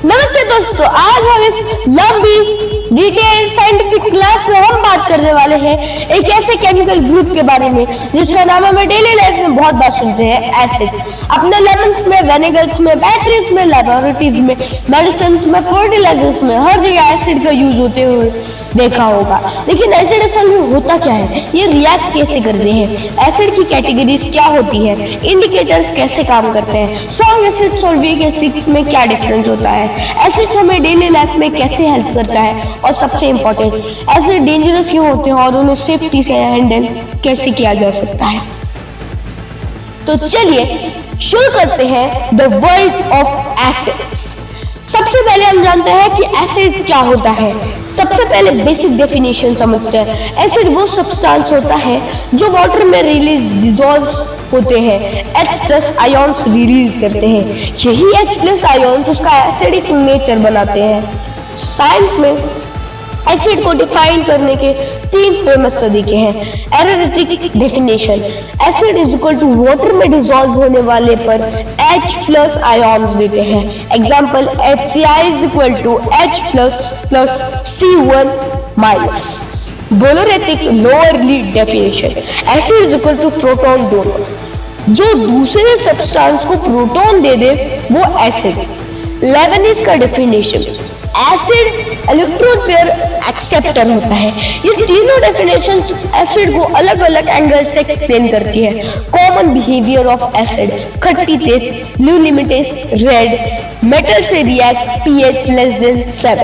नमस्ते दोस्तों, आज हम इस लंबी डिटेल साइंटिफिक क्लास में हम बात करने वाले हैं एक ऐसे केमिकल ग्रुप के बारे में जिसका नाम हमें डेली लाइफ में बहुत बार सुनते हैं, एसिड्स। अपने लेमन्स में, वेनिगल्स में, बैटरीज में, लेबोरेटरीज में, मेडिसिन में, फर्टिलाइजर्स में, हर जगह एसिड का यूज होते हुए देखा होगा। लेकिन एसिड असल में होता क्या है, ये रिएक्ट कैसे करते हैं, एसिड की कैटेगरीज क्या होती है, इंडिकेटर्स कैसे काम करते हैं, स्ट्रॉन्ग एसिड्स और वीक एसिड्स में क्या डिफरेंस होता है, एसिड्स हमें डेली लाइफ में कैसे हेल्प करता है, और सबसे इंपॉर्टेंट, एसिड डेंजरस क्यों होते हैं और उन्हें सेफ्टी से हैंडल कैसे किया जा सकता है। तो चलिए शुरू करते हैं द वर्ल्ड ऑफ एसिड्स। सबसे पहले हम जानते हैं कि एसिड क्या होता है। सबसे पहले बेसिक डेफिनेशन समझते हैं। एसिड वो सब्सटेंस होता है जो वाटर में रिलीज डिसॉल्व होते हैं, H+ आयॉन्स रिलीज करते हैं। यही H+ आयॉन्स उसका एसिडिक नेचर बनाते हैं। साइंस में एसिड को डिफाइन करने के 3 फेमस तरीके हैं। Aromatic definition, acid is equal to water में डिसॉल्व होने वाले पर H+ आयॉन्स देते हैं। Example HCl is equal to H+ C1-। बोलोरेटिक Lowry definition, acid is equal to proton donor, जो दूसरे सब्सटेंस को प्रोटॉन दे दे वो एसिड। लेबनिज का definition, acid electron pair acceptor होता है। ये तीनों डेफिनेशंस एसिड को अलग अलग एंगल से एक्सप्लेन करती है। कॉमन बिहेवियर ऑफ एसिड, खट्टी टेस्ट, ब्लू लिमिटेस, रेड, मेटल से रिएक्ट, pH <7,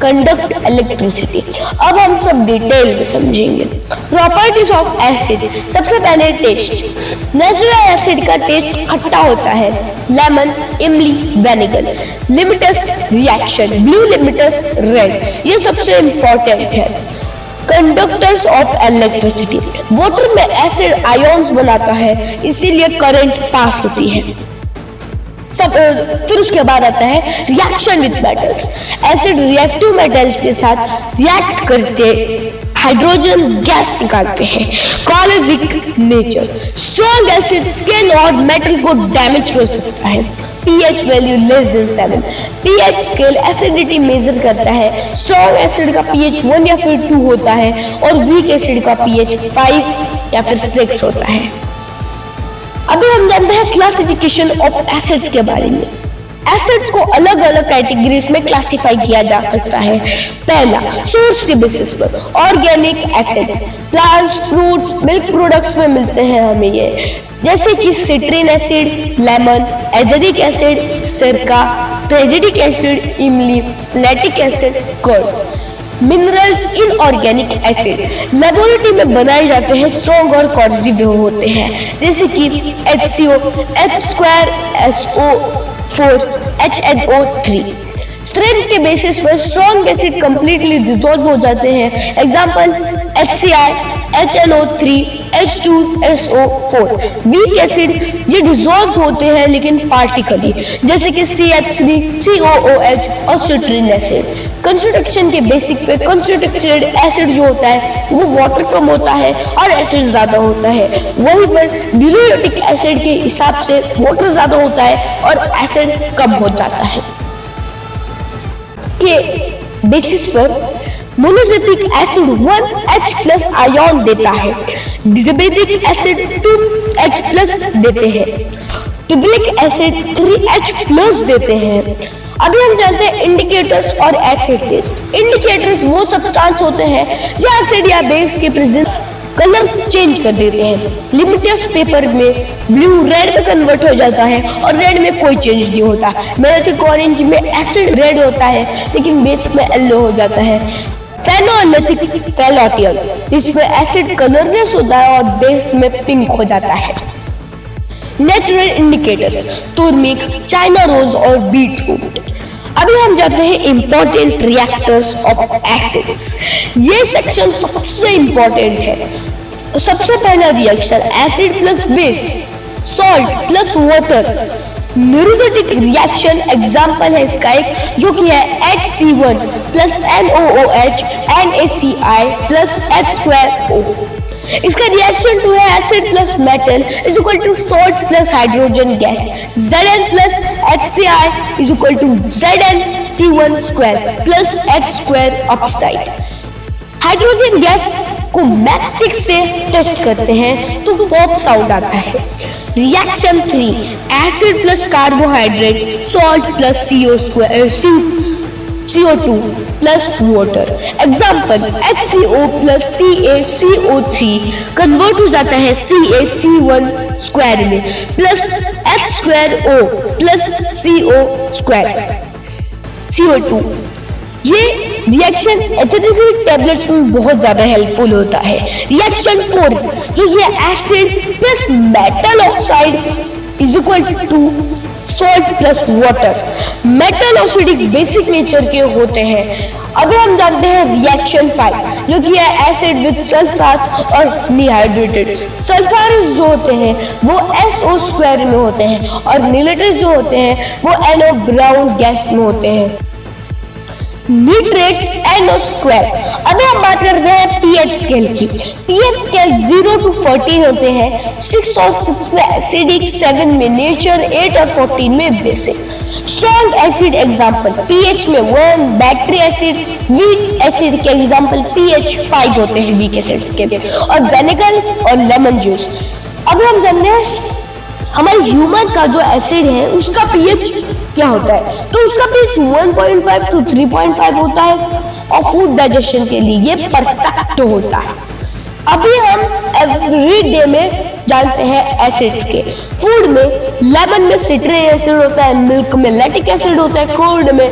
कंडक्ट इलेक्ट्रिसिटी। अब हम सब डिटेल में समझेंगे। प्रॉपर्टीज ऑफ एसिड, सबसे पहले टेस्ट। नेचुरल एसिड का टेस्ट खट्टा होता है, लेमन, इमली, vinegar. Litmus reaction, blue litmus, red, ये सबसे इंपॉर्टेंट है। कंडक्टर्स ऑफ इलेक्ट्रिसिटी, वाटर में एसिड आयॉन्स बनाता है, इसीलिए करंट पास होती है। फिर उसके बाद आता है reaction with metals. Acid reactive metals के साथ रिएक्ट करते हाइड्रोजन गैस निकालते हैं। कॉलोजिक नेचर, स्ट्रॉन्ग एसिड स्किन और मेटल को डैमेज कर सकता है। pH value <7, pH scale acidity measure करता है। स्ट्रॉन्ग एसिड का pH 1 या फिर 2 होता है और वीक एसिड का pH 5 या फिर 6 होता है। अभी हम जानते हैं क्लासिफिकेशन ऑफ एसिड्स के बारे में। एसिड्स को अलग अलग कैटेगरीज में क्लासिफाई किया जा सकता है। पहला, सोर्स के बेसिस पर, organic acids, plants, fruits, milk products में मिलते हैं हमें ये, जैसे कि citric acid, lemon, acetic acid, सिरका, ट्रेजेटिक एसिड, इमली, lactic acid, curd. Mineral inorganic acid laboratory में बनाए जाते हैं, स्ट्रॉन्ग और कॉर्सिव होते हैं, जैसे कि HCO, H2SO4, HNO3। स्ट्रेंथ के बेसिस पर स्ट्रॉन्ग एसिड कंप्लीटली डिसॉल्व हो जाते हैं। Example HCl, HNO3, H2SO4। Weak acid ये डिसॉल्व होते हैं लेकिन पार्टिकली, जैसे कि CH3, COOH और सिट्रिन एसिड। कंस्ट्रक्शन के बेसिक पे कंस्ट्रक्टेड एसिड जो होता है वो वाटर कम होता है और एसिड ज्यादा होता है। वहीं पर ब्यूरेटिक एसिड के हिसाब से वाटर ज्यादा होता है और एसिड कम हो जाता है। के बेसिस पर मोनोजेनिक एसिड 1H+ आयन देता है, डिसबेरिक एसिड 2H+ देते हैं, ट्रिब्लिक एसिड 3H+ देते हैं। अभी हम जानते हैं इंडिकेटर्स और एसिड टेस्ट। इंडिकेटर्स वो सब्सटेंस होते हैं जो एसिड या बेस के प्रेजेंस कलर चेंज कर देते हैं। लिमिटस पेपर में ब्लू रेड में कन्वर्ट हो जाता है और रेड में कोई चेंज नहीं होता। मेथिक ऑरेंज में एसिड रेड होता है लेकिन बेस में येलो हो जाता है। फेनोलिथिक फेलोटियम, इसमें एसिड कलरलेस होता है और बेस में पिंक हो जाता है। Natural indicators, turmeric, China rose और बीटरूट। अभी हम जाते हैं इंपॉर्टेंट रिएक्टर्स ऑफ एसिड्स। ये सेक्शन सबसे इंपॉर्टेंट है। सबसे पहला reaction acid plus base, salt plus water. न्यूरोजेटिक रिएक्शन एग्जांपल है इसका एक, जो कि है HC1 plus NOOH NaCl plus H2O। इसका रिएक्शन टू है acid plus metal is equal to salt plus hydrogen gas, Zn plus HCl is equal to ZnC1 plus H2 oxide. Hydrogen gas को मैट्रिक से टेस्ट करते हैं तो pop sound आता है। Reaction 3, acid plus carbohydrate, salt plus CO2 plus water. Example HCO plus CaCO3 convert हो जाता है CaC1 में प्लस H2O प्लस CO2। ये रिएक्शन एथिलीन टैबलेट्स में बहुत ज्यादा हेल्पफुल होता है। रिएक्शन 4 जो ये acid plus metal oxide is equal to salt plus water. Metal oxides basic nature के होते हैं। अभी हम जानते हैं रिएक्शन 5 जो कि है एसिड विद सल्फार्स और डिहाइड्रेटेड। सल्फार्स जो होते हैं वो SO2 में होते हैं और निट्रेट्स जो होते हैं वो NO ब्राउन गैस में होते हैं। निट्रेट्स NO2। अभी हम बात करते हैं pH स्केल की। pH स्केल 0 to 14 होते हैं। 6 और 6 में एसिडिक, 7 में नेचर, 8 और 14 में basic. Strong acid example pH में 1, बैटरी एसिड, वीक एसिड के एग्जांपल pH 5 होते हैं वीक एसिड्स के, और विनेगर और लेमन जूस। अब हम जानते हैं हमारे ह्यूमन का जो एसिड है उसका pH क्या होता है, तो उसका pH 1.5 to 3.5 होता है और फूड डाइजेशन के लिए ये परफेक्ट होता है। अभी हम एवरीडे में जानते हैं एसिड्स के। फूड में लेमन में सिट्रिक एसिड होता है, मिल्क में लैक्टिक एसिड होता है, कर्ड में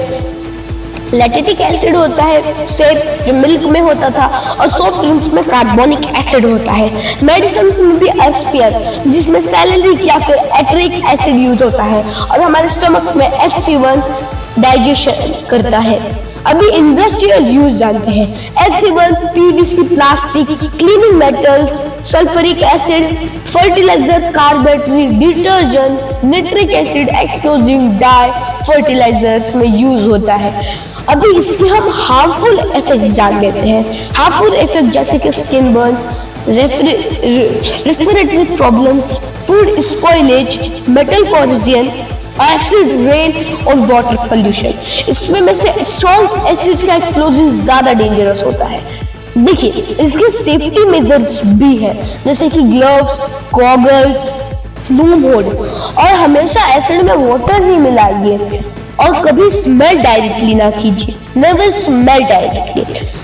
लैक्टिक एसिड होता है सेप जो मिल्क में होता था, और सॉफ्ट ड्रिंक्स में कार्बोनिक एसिड होता है। मेडिसिन में भी एस्पियर जिसमें सैलिसिलिक या फिर एट्रिक एसिड यूज होता है, और हमारे स्टमक में HC1 डाइजेशन करता है। अभी इंडस्ट्रियल यूज जानते हैं। HC1 PVC plastic, cleaning metals, sulphuric acid, fertiliser, car battery, detergent, nitric acid, explosive dye fertilisers में यूज होता है। अभी इसके हम हार्मफुल इफेक्ट जान लेते हैं। हार्मफुल इफेक्ट जैसे कि skin Burns, respiratory problems, food spoilage, metal corrosion, acid rain और वाटर पोल्यूशन। इसमें में से स्ट्रॉन्ग एसिड का एक्सप्लोजन ज्यादा डेंजरस होता है। देखिए इसके सेफ्टी मेजर्स भी है जैसे कि ग्लव्स, गॉगल्स, फ्लूम हुड, और हमेशा एसिड में वाटर ही मिलाइए और कभी स्मेल डायरेक्टली ना कीजिए, never smell directly.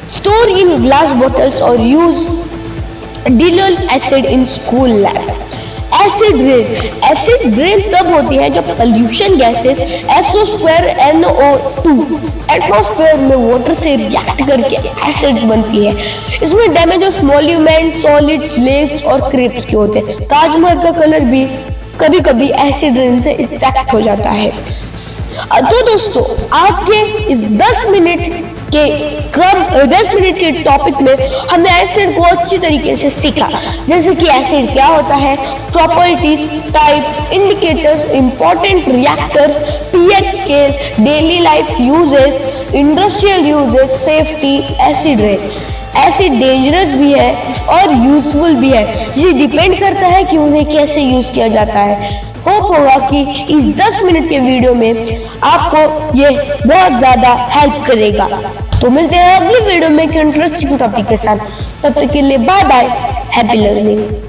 Store in glass bottles और use dilute acid in school lab. Acid rain तब होती है जब pollution gases SO2 NO2 atmosphere में वाटर से रिएक्ट करके एसिड्स बनती है। इसमें डैमेजेस मॉल्यूमेंट, सॉलिड्स, लेक्स और क्रेप्स के होते हैं। ताजमहल का कलर भी कभी कभी एसिड रेन से इफेक्ट हो जाता है। तो दोस्तों आज के इस 10 मिनट के टॉपिक में हमने एसिड को अच्छी तरीके से सीखा, जैसे कि एसिड क्या होता है, properties, types, indicators, important reactors, pH scale, daily life uses, industrial uses, safety, acid rain. Acid dangerous भी है और यूजफुल भी है, ये डिपेंड करता है कि उन्हें कैसे यूज किया जाता है। होप होगा कि इस 10 मिनट के वीडियो में आपको ये बहुत ज्यादा हेल्प करेगा। तो मिलते हैं अगली वीडियो में एक इंटरेस्टिंग टॉपिक के साथ। तब तक के लिए बाय बाय, हैप्पी लर्निंग।